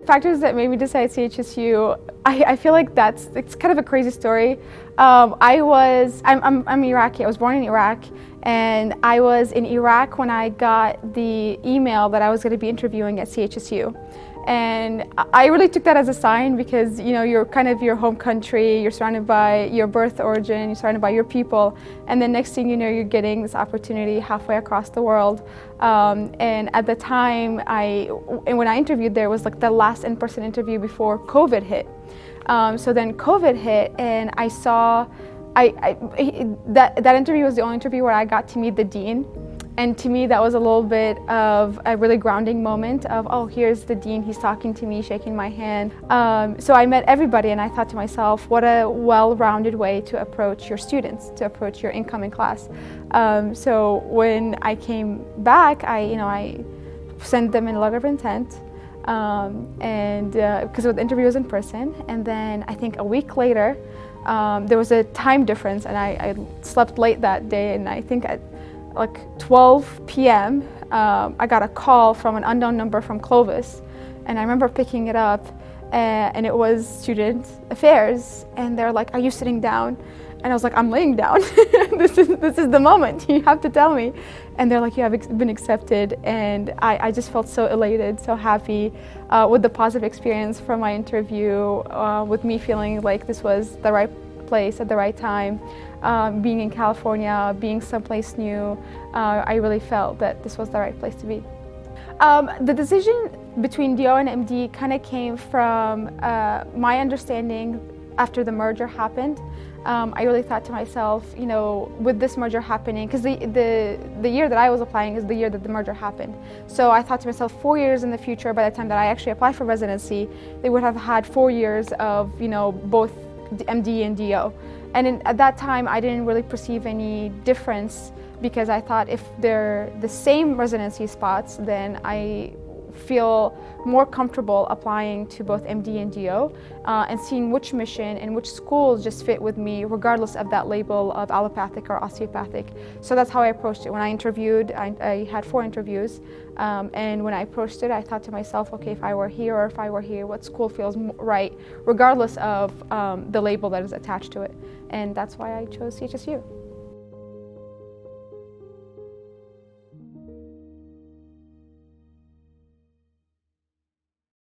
Factors that made me decide CHSU, I feel like it's kind of a crazy story. I'm Iraqi. I was born in Iraq, and I was in Iraq when I got the email that I was going to be interviewing at CHSU. And I really took that as a sign because, you know, you're kind of your home country, you're surrounded by your birth origin, you're surrounded by your people, and then next thing you know, you're getting this opportunity halfway across the world. And at the time, when I interviewed there was like the last in-person interview before COVID hit. So then COVID hit, and I saw, that interview was the only interview where I got to meet the dean. And to me, that was a little bit of a really grounding moment of, oh, here's the dean, he's talking to me, shaking my hand. So I met everybody, and I thought to myself, what a well-rounded way to approach your students, to approach your incoming class. So when I came back, I sent them a letter of intent, because the interview was in person. And then I think a week later, there was a time difference, and I slept late that day, and I think at like 12 p.m. I got a call from an unknown number from Clovis, and I remember picking it up, and it was Student Affairs, and they're like, "Are you sitting down?" And I was like, "I'm laying down. This is the moment. You have to tell me." And they're like, "You have been accepted," and I just felt so elated, so happy with the positive experience from my interview, with me feeling like this was the right place at the right time. Being in California, being someplace new, I really felt that this was the right place to be. The decision between DO and MD kind of came from my understanding after the merger happened. I really thought to myself, you know, with this merger happening, because the year that I was applying is the year that the merger happened. So I thought to myself, 4 years in the future, by the time that I actually apply for residency, they would have had 4 years of, you know, both the MD and DO. And at that time, I didn't really perceive any difference, because I thought if they're the same residency spots, then I feel more comfortable applying to both MD and DO and seeing which mission and which schools just fit with me, regardless of that label of allopathic or osteopathic. So that's how I approached it. When I interviewed, I had 4 interviews, and when I approached it, I thought to myself, okay, if I were here or if I were here, what school feels right, regardless of the label that is attached to it. And that's why I chose CHSU.